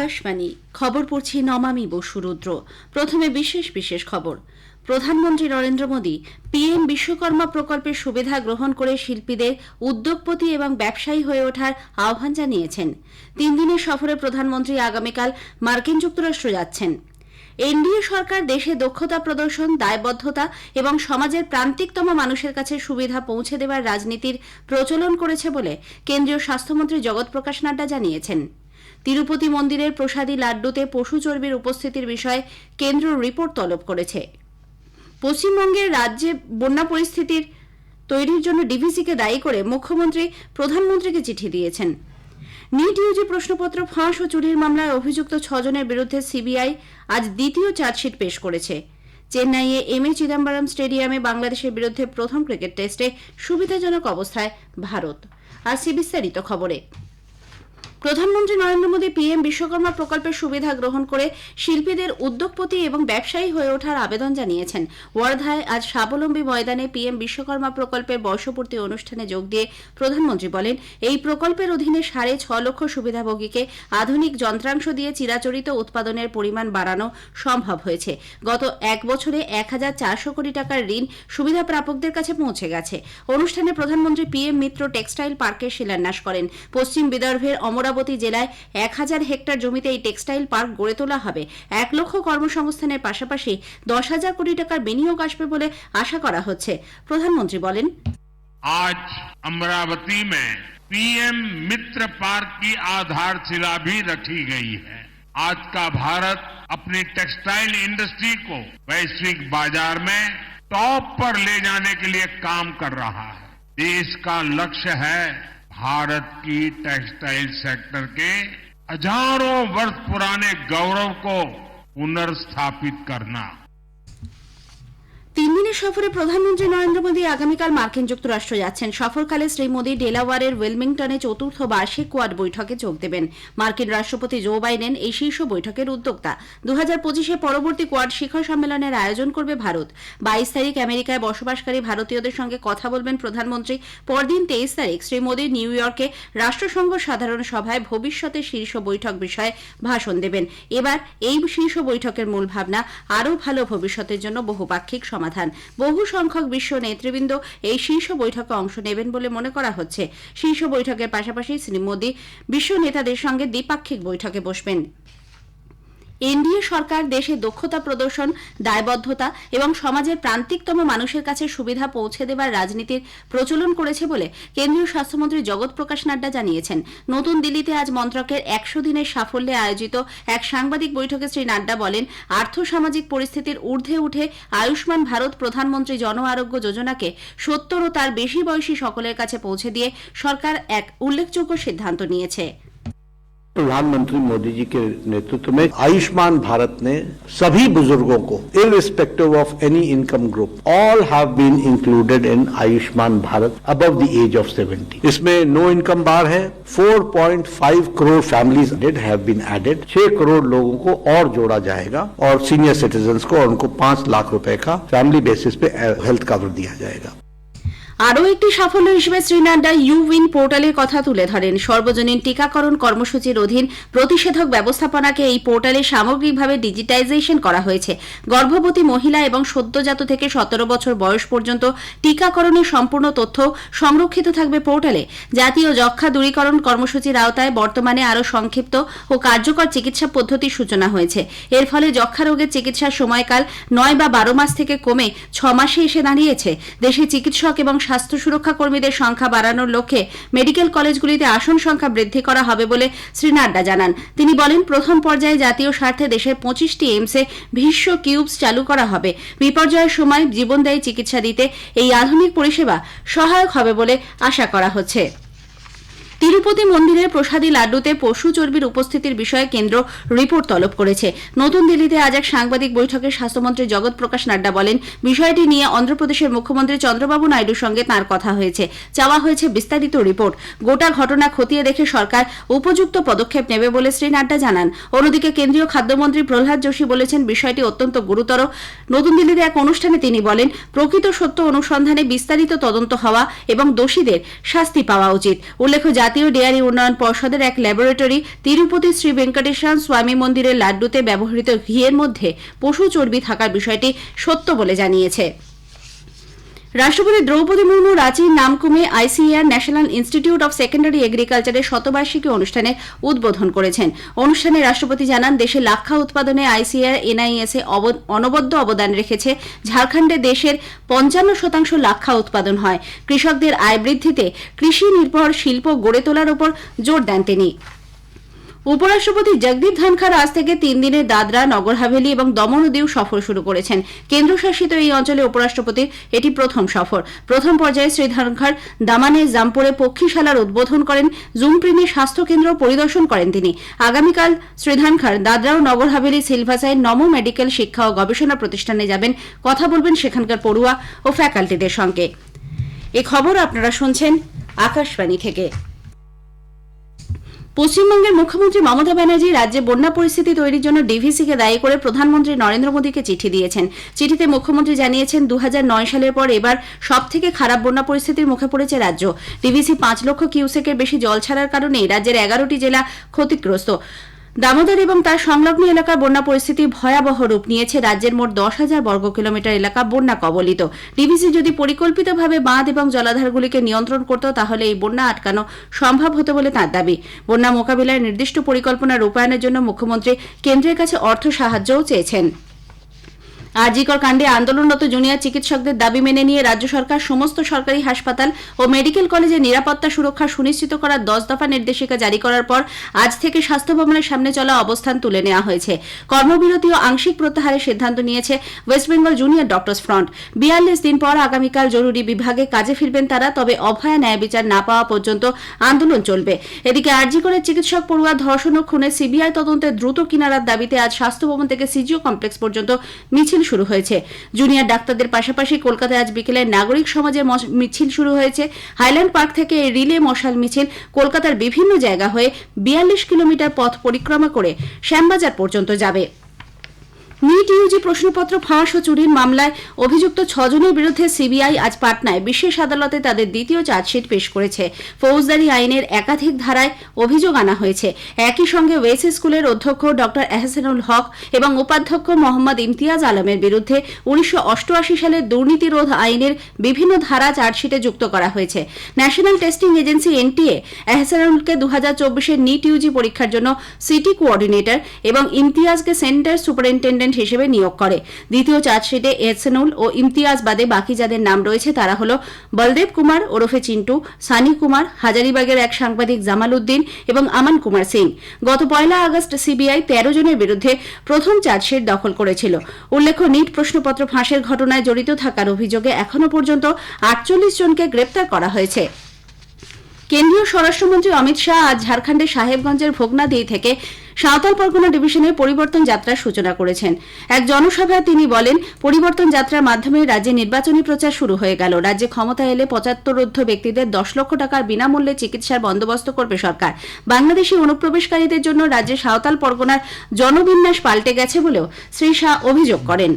আকাশবাণী খবর পড়ছি নমামি বসুরুদ্র। প্রথমে বিশেষ খবর। প্রধানমন্ত্রী নরেন্দ্র মোদী পিএম বিশ্বকর্মা প্রকল্পের সুবিধা গ্রহণ করে শিল্পীদের উদ্যোগপতি এবং ব্যবসায়ী হয়ে ওঠার আহ্বান জানিয়েছেন। 3 দিনের সফরে প্রধানমন্ত্রী আগামীকাল মার্কিন যুক্তরাষ্ট্র যাচ্ছেন। এনডিএ সরকার দেশে দক্ষতা প্রদর্শন, দায়বদ্ধতা এবং সমাজের প্রান্তিকতম মানুষের কাছে সুবিধা পৌঁছে দেওয়ার রাজনীতির প্রচলন করেছে বলে কেন্দ্রীয় স্বাস্থ্যমন্ত্রী জগৎ প্রকাশ নাড্ডা জানিয়েছেন। তিরুপতি মন্দিরের প্রসাদী লাড্ডুতে পশু চর্বির উপস্থিতির বিষয়ে কেন্দ্র রিপোর্ট তলব করেছে। পশ্চিমবঙ্গের রাজ্যে বন্যা পরিস্থিতির তৈরির জন্য ডিভিসিকে দায়ী করে মুখ্যমন্ত্রী প্রধানমন্ত্রীকে চিঠি দিয়েছেন। নিট ইউজি প্রশ্নপত্র ফাঁস ও চুরির মামলায় অভিযুক্ত 6 জনের বিরুদ্ধে সিবিআই আজ দ্বিতীয় চার্জশিট পেশ করেছে। চেন্নাইয়ে এমএ চিদম্বরম স্টেডিয়ামে বাংলাদেশের বিরুদ্ধে প্রথম ক্রিকেট টেস্টে সুবিধাজনক অবস্থায় ভারত। আসছে বিস্তারিত খবরে। প্রধানমন্ত্রী নরেন্দ্র মোদী পিএম বিশ্বকর্মা প্রকল্পের সুবিধা গ্রহণ করে শিল্পীদের উদ্যোগপতি এবং ব্যবসায়ী হয়ে ওঠার আবেদন জানিয়েছেন। ওয়ার্ধায় আজ স্বাবলম্বী ময়দানে পিএম বিশ্বকর্মা প্রকল্পের বর্ষপূর্তি অনুষ্ঠানে যোগ দিয়ে প্রধানমন্ত্রী বলেন, এই প্রকল্পের অধীনে 6.5 লক্ষ সুবিধাভোগীকে আধুনিক যন্ত্রাংশ দিয়ে চিরাচরিত উৎপাদনের পরিমাণ বাড়ানো সম্ভব হয়েছে। গত 1 বছরে 1400 কোটি টাকার ঋণ সুবিধা প্রাপকদের কাছে পৌঁছে গেছে। অনুষ্ঠানে প্রধানমন্ত্রী পিএম মিত্র টেক্সটাইল পার্কের শিলান্যাস করেন। পশ্চিম বিদর্ভের অমরাবতী জেলায় 1000 হেক্টর জমিতে এই টেক্সটাইল পার্ক গড়ে তোলা হবে। 1 লক্ষ কর্মসংস্থানের পাশাপাশি 10,000 কোটি টাকার বিনিয়োগ আসবে বলে আশা করা হচ্ছে। প্রধানমন্ত্রী বলেন, आज अमरावती में पीएम मित्र पार्क की आधारशिला भी रखी गई है। आज का भारत अपनी टेक्सटाइल इंडस्ट्री को वैश्विक बाजार में टॉप पर ले जाने के लिए काम कर रहा है। देश का लक्ष्य है भारत की टेक्सटाइल सेक्टर के हजारों वर्ष पुराने गौरव को पुनर्स्थापित करना। 3 দিনের সফরে প্রধানমন্ত্রী নরেন্দ্র মোদী আগামীকাল মার্কিন যুক্তরাষ্ট্র যাচ্ছেন। সফরকালে শ্রী মোদী ডেলাওয়ারের ওয়েলমিংটনে 4র্থ বার্ষিক কোয়াড বৈঠকে যোগ দেবেন। মার্কিন রাষ্ট্রপতি জো বাইডেন এই শীর্ষ বৈঠকের উদ্যোক্তা। 2025-এ পরবর্তী কোয়াড শিখর সম্মেলনের আয়োজন করবে ভারত। 22 তারিখ আমেরিকায় বসবাসকারী ভারতীয়দের সঙ্গে কথা বলবেন প্রধানমন্ত্রী। পরদিন 23 তারিখ শ্রী মোদী নিউ ইয়র্কে রাষ্ট্রসংঘ সাধারণ সভায় ভবিষ্যতের শীর্ষ বৈঠক বিষয়ে ভাষণ দেবেন। এবার এই শীর্ষ বৈঠকের মূল ভাবনা আরও ভালো ভবিষ্যতের জন্য বহুপাক্ষিক সমাধান। বহু সংখ্যক বিশ্ব নেতৃবৃন্দ এই শীর্ষ বৈঠকে অংশ নেবেন বলে মনে করা হচ্ছে। শীর্ষ বৈঠকের পাশাপাশি শ্রী মোদী বিশ্ব নেতাদের সঙ্গে দ্বিপাক্ষিক বৈঠকে বসবেন। এনডিএ সরকার দেশে দক্ষতা প্রদর্শন, দায়বদ্ধতা এবং সমাজের প্রান্তিকতম মানুষের কাছে সুবিধা পৌঁছে দেওয়ার রাজনীতির প্রচলন করেছে বলে কেন্দ্রীয় স্বাস্থ্যমন্ত্রী জগৎ প্রকাশ নাড্ডা জানিয়েছেন। নতুন দিল্লিতে আজ মন্ত্রকের 100 দিনের সাফল্যে আয়োজিত এক সাংবাদিক বৈঠকে শ্রী নাড্ডা বলেন, আর্থসামাজিক পরিস্থিতির ঊর্ধ্বে উঠে আয়ুষ্মান ভারত প্রধানমন্ত্রী জন আরোগ্য যোজনাকে 70 ও তার বেশি বয়সী সকলের কাছে পৌঁছে দিয়ে সরকার এক উল্লেখযোগ্য সিদ্ধান্ত নিয়েছে। प्रधानमंत्री मोदी जी के नेतृत्व में आयुष्मान भारत ने सभी बुजुर्गों को irrespective of any income group all have been included in Ayushman Bharat above the age of 70। इसमें नो इनकम बार है। 4.5 crore families have been added. 6 crore लोगों को और जोड़ा जाएगा और सीनियर सिटीजन्स को उनको 5 लाख रुपए का फैमिली बेसिस पे हेल्थ कवर दिया जाएगा। আরও একটি সাফল্য হিসেবে শ্রী নাড্ডা ইউইন পোর্টালের কথা তুলে ধরেন। সর্বজনীন টিকাকরণ কর্মসূচির অধীন প্রতিষেধক ব্যবস্থাপনাকে এই পোর্টালে সামগ্রিকভাবে ডিজিটাইজেশন করা হয়েছে। গর্ভবতী মহিলা এবং সদ্যজাত থেকে 17 বছর বয়স পর্যন্ত টিকাকরণের সম্পূর্ণ তথ্য সংরক্ষিত থাকবে পোর্টালে। জাতীয় যক্ষ্মা দূরীকরণ কর্মসূচির আওতায় বর্তমানে আরও সংক্ষিপ্ত ও কার্যকর চিকিৎসা পদ্ধতির সূচনা হয়েছে। এর ফলে যক্ষ্মা রোগের চিকিৎসার সময়কাল 9 বা 12 মাস থেকে কমে 6 মাসে এসে দাঁড়িয়েছে। দেশে চিকিৎসক এবং স্বাস্থ্য সুরক্ষা কর্মীদের সংখ্যা বাড়ানোর লক্ষ্যে মেডিকেল কলেজগুলিতে আসন সংখ্যা বৃদ্ধি করা হবে বলে শ্রী নাড্ডা জানান। তিনি বলেন, প্রথম পর্যায়ে জাতীয় স্বার্থে দেশের 25টি এইমসে ভিস্ব কিউবস চালু করা হবে। বিপর্যয়ের সময় জীবনদায়ী চিকিৎসা দিতে এই আধুনিক পরিষেবা সহায়ক হবে বলে আশা করা হচ্ছে। তিরুপতি মন্দিরের প্রসাদী লাড্ডুতে পশু চর্বির উপস্থিতির বিষয়ে কেন্দ্র রিপোর্ট তলব করেছে। নতুন দিল্লিতে আজ এক সাংবাদিক বৈঠকে স্বাস্থ্যমন্ত্রী জগৎ প্রকাশ নাড্ডা বলেন, বিষয়টি নিয়ে অন্ধ্রপ্রদেশের মুখ্যমন্ত্রী চন্দ্রবাবু নাইডুর সঙ্গে তাঁর কথা হয়েছে। চাওয়া হয়েছে বিস্তারিত রিপোর্ট। গোটা ঘটনা খতিয়ে দেখে সরকার উপযুক্ত পদক্ষেপ নেবে বলে শ্রী নাড্ডা জানান। অন্যদিকে কেন্দ্রীয় খাদ্যমন্ত্রী প্রহ্লাদ যোশী বলেছেন, বিষয়টি অত্যন্ত গুরুতর। নতুন দিল্লিতে এক অনুষ্ঠানে তিনি বলেন, প্রকৃত সত্য অনুসন্ধানে বিস্তারিত তদন্ত হওয়া এবং দোষীদের শাস্তি পাওয়া উচিত। উল্লেখ্য, জাতীয় জাতীয় ডেয়ারি উন্নয়ন পর্ষদের এক ল্যাবরেটরি তিরুপতি শ্রী ভেঙ্কটেশ্বর স্বামী মন্দিরের লাড্ডুতে ব্যবহৃত ঘিয়ের মধ্যে পশু চর্বি থাকার বিষয়টি সত্য বলে জানিয়েছে। রাষ্ট্রপতি দ্রৌপদী মুর্মু রাঁচির নামকুমে ICAR national institute of secondary এগ্রিকালচারের শতবার্ষিকী অনুষ্ঠানে উদ্বোধন করেছেন। অনুষ্ঠানে রাষ্ট্রপতি জানান, দেশে লাক্ষা উৎপাদনে আইসিএআর এনআইএস এ অনবদ্য অবদান রেখেছে। ঝাড়খণ্ডে দেশের 55% লাক্ষা উৎপাদন হয়। কৃষকদের আয় বৃদ্ধিতে কৃষি নির্ভর শিল্প গড়ে তোলার উপর জোর দেন তিনি। উপরাষ্ট্রপতি জগদীপ ধনখড় আজ থেকে 3 দিনের দাদরা, নগর হাভেলি এবং দমন ও দিউ সফর শুরু করেছেন। কেন্দ্রশাসিত এই অঞ্চলে উপরাষ্ট্রপতির এটি প্রথম সফর। প্রথম পর্যায়ে শ্রী ধনখড় দামানের জামপুরে পক্ষীশালার উদ্বোধন করেন। জুমপ্রিমে স্বাস্থ্য কেন্দ্র পরিদর্শন করেন তিনি। আগামীকাল শ্রী ধনখড় দাদরা ও নগর হাভেলি সিলভাসায় নমো মেডিকেল শিক্ষা ও গবেষণা প্রতিষ্ঠানে যাবেন, কথা বলবেন সেখানকার পড়ুয়া ও ফ্যাকাল্টিদের সঙ্গে। এই খবর আপনারা শুনছেন আকাশবাণী থেকে। পশ্চিমবঙ্গের মুখ্যমন্ত্রী মমতা ব্যানার্জি রাজ্যে বন্যা পরিস্থিতি তৈরির জন্য ডিভিসিকে দায়ী করে প্রধানমন্ত্রী নরেন্দ্র মোদীকে চিঠি দিয়েছেন। চিঠিতে মুখ্যমন্ত্রী জানিয়েছেন, 2009 সালের পর এবার সবথেকে খারাপ বন্যা পরিস্থিতির মুখে পড়েছে রাজ্য। ডিভিসি 5 লক্ষ কিউসেকের বেশি জল ছাড়ার কারণে রাজ্যের 11টি জেলা ক্ষতিগ্রস্ত। দামোদর এবং তার সংলগ্ন এলাকার বন্যা পরিস্থিতি ভয়াবহ রূপ নিয়েছে। রাজ্যের মোট 10,000 বর্গ কিলোমিটার এলাকা বন্যা কবলিত। ডিভিসি যদি পরিকল্পিতভাবে বাঁধ এবং জলাধারগুলিকে নিয়ন্ত্রণ করত, তাহলে এই বন্যা আটকানো সম্ভব হতো বলে তাঁর দাবি। বন্যা মোকাবিলায় নির্দিষ্ট পরিকল্পনা রূপায়ণের জন্য মুখ্যমন্ত্রী কেন্দ্রের কাছে অর্থ সাহায্যও চেয়েছেন। আরজিকর কাণ্ডে আন্দোলনরত জুনিয়র চিকিৎসকদের দাবি মেনে নিয়ে রাজ্য সরকার সমস্ত সরকারি হাসপাতাল ও মেডিকেল কলেজের নিরাপত্তা সুরক্ষা সুনিশ্চিত করার 10 দফা নির্দেশিকা জারি করার পর আজ থেকে স্বাস্থ্য ভবনের সামনে চলা অবস্থান তুলে নেওয়া হয়েছে। কর্মবিরতি ও আংশিক প্রত্যাহারের সিদ্ধান্ত নিয়েছে West Bengal junior doctors front. 42 দিন পর আগামীকাল জরুরি বিভাগে কাজে ফিরবেন তারা, তবে অভয়া ন্যায় বিচার না পাওয়া পর্যন্ত আন্দোলন চলবে। এদিকে আরজিকরের চিকিৎসক পড়ুয়া ধর্ষণ ও খুনের সিবিআই তদন্তে দ্রুত কিনারার দাবিতে আজ স্বাস্থ্য ভবন থেকে সিজিও কমপ্লেক্স পর্যন্ত মিছিল শুরু হয়েছে। জুনিয়র ডাক্তারদের পাশাপাশি কলকাতায় আজ বিকেলে নাগরিক সমাজের মিছিল শুরু হয়েছে। হাইল্যান্ড পার্ক থেকে রিলে মশাল মিছিল কলকাতার বিভিন্ন জায়গা হয়ে 42 কিলোমিটার পথ পরিক্রমা করে শ্যামবাজার পর্যন্ত যাবে। নিট ইউজি প্রশ্নপত্র ফাঁস ও চুরির মামলায় অভিযুক্ত 6 জনের বিরুদ্ধে সিবিআই আজ পাটনায় বিশেষ আদালতে তাদের দ্বিতীয় চার্জশিট পেশ করেছে। ফৌজদারি আইনের একাধিক ধারায় অভিযোগ আনা হয়েছে। একই সঙ্গে ওয়েস স্কুলের অধ্যক্ষ ডক্টর এহসানুল হক এবং উপাধ্যক্ষ মোহাম্মদ ইমতিয়াজ আলমের বিরুদ্ধে 1988 সালের দুর্নীতি রোধ আইনের বিভিন্ন ধারা চার্জশিটে যুক্ত করা হয়েছে। ন্যাশনাল টেস্টিং এজেন্সি এনটিএ এহসানুলকে 2024-এর নিট ইউজি পরীক্ষার জন্য সিটি কোঅর্ডিনেটর এবং ইমতিয়াজকে সেন্টার সুপারিনটেন্ডেন্ট হিসেবে নিয়োগ করে। দ্বিতীয় চার্জশিটে এহসানুল ও ইমতিয়াজ বাদে বাকি যাদের নাম রয়েছে তারা হল বলদেব কুমার ওরফে চিন্টু, সানি কুমার, হাজারিবাগের এক সাংবাদিক জামাল উদ্দিন এবং আমান কুমার সিং। গত 1 আগস্ট সিবিআই 13 জনের বিরুদ্ধে প্রথম চার্জশিট দখল করেছিল। উল্লেখ্য, নিট প্রশ্নপত্র ফাঁসের ঘটনায় জড়িত থাকার অভিযোগে এখনো পর্যন্ত 48 জনকে গ্রেপ্তার করা হয়েছে। কেন্দ্রীয় স্বরাষ্ট্রমন্ত্রী অমিত শাহ আজ ঝাড়খণ্ডের সাহেবগঞ্জের ভোগনাদি থেকে সাঁওতাল পরগনা ডিভিশনের পরিবর্তন যাত্রার সূচনা করেছেন। এক জনসভায় তিনি বলেন, পরিবর্তন যাত্রার মাধ্যমে রাজ্যে নির্বাচনী প্রচার শুরু হয়ে গেল। রাজ্যে ক্ষমতা এলে 75 বেক্তিদের 10 লক্ষ টাকার বিনামূল্যে চিকিৎসার বন্দোবস্ত করবে সরকার। বাংলাদেশি অনুপ্রবেশকারীদের জন্য রাজ্যে সাঁওতাল পরগনার জনবিন্যাস পাল্টে গেছে বলেও শ্রী শাহ অভিযোগ করেন।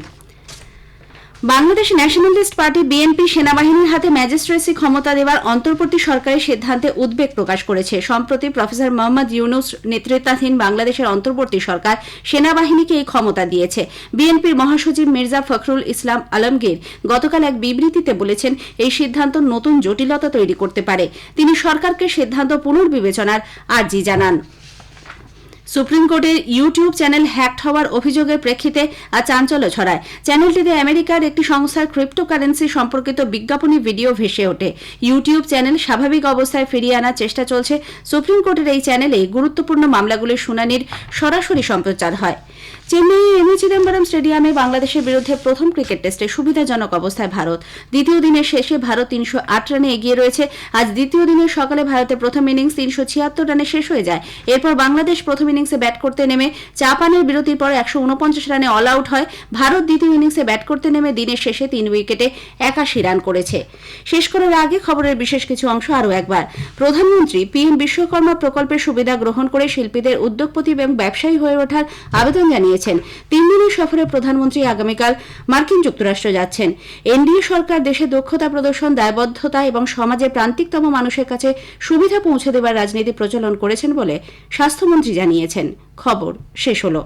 বাংলাদেশ ন্যাশনালিস্ট পার্টি বিএনপি সেনাবাহিনীর হাতে ম্যাজিস্ট্রেসি ক্ষমতা দেওয়ার অন্তর্বর্তী সরকারের সিদ্ধান্তে উদ্বেগ প্রকাশ করেছে। সম্প্রতি প্রফেসর মোহাম্মদ ইউনুস নেতৃত্বাধীন বাংলাদেশের অন্তর্বর্তী সরকার সেনাবাহিনীকে এই ক্ষমতা দিয়েছে। বিএনপির মহাসচিব মির্জা ফখরুল ইসলাম আলমগীর গতকাল এক বিবৃতিতে বলেছেন, এই সিদ্ধান্ত নতুন জটিলতা তৈরি করতে পারে। তিনি সরকারকে সিদ্ধান্ত পুনর্বিবেচনার আর্জি জানান। সুপ্রিম কোর্টের ইউটিউব চ্যানেল হ্যাকড হওয়ার অভিযোগের প্রেক্ষিতে আজ চাঞ্চল্য ছড়ায়। চ্যানেলটিতে আমেরিকার একটি সংস্থার ক্রিপ্টোকারেন্সি সম্পর্কিত বিজ্ঞাপনী ভিডিও ভেসে ওঠে। ইউটিউব চ্যানেল স্বাভাবিক অবস্থায় ফিরিয়ে আনার চেষ্টা চলছে। সুপ্রিম কোর্টের এই চ্যানেলে গুরুত্বপূর্ণ মামলাগুলির শুনানির সরাসরি সম্প্রচার হয়। চেন্নাইয়ের এমএ চিদম্বরম স্টেডিয়ামে বাংলাদেশের বিরুদ্ধে প্রথম ক্রিকেট টেস্টে সুবিধাজনক অবস্থায় ভারত। দ্বিতীয় দিনের শেষে ভারত 308 রানে এগিয়ে রয়েছে। আজ দ্বিতীয় দিনের সকালে ভারতের প্রথম ইনিংস 376 রানে শেষ হয়ে যায়। এরপর বাংলাদেশ প্রথম ইনিংসে ব্যাট করতে নেমে চাপানের বিরতির পর 149 রানে অল আউট হয়। ভারত দ্বিতীয় ইনিংসে ব্যাট করতে নেমে দিনের শেষে 3 উইকেটে 81 রান করেছে। শেষ করার আগে খবরের বিশেষ কিছু অংশ আরও একবার। প্রধানমন্ত্রী পিএম বিশ্বকর্মা প্রকল্পের সুবিধা গ্রহণ করে শিল্পীদের উদ্যোগপতি এবং ব্যবসায়ী হয়ে ওঠার আবেদন জানিয়ে জানিয়েছেন 3 দিনের সফরে প্রধানমন্ত্রী আগামীকাল মার্কিন যুক্তরাষ্ট্র যাচ্ছেন। এনডিএ সরকার দেশে দক্ষতা প্রদর্শন, দায়বদ্ধতা এবং সমাজের প্রান্তিকতম মানুষের কাছে সুবিধা পৌঁছে দেবার রাজনীতি প্রচলন করেছেন বলে স্বাস্থ্যমন্ত্রী জানিয়েছেন। খবর শেষ হলো।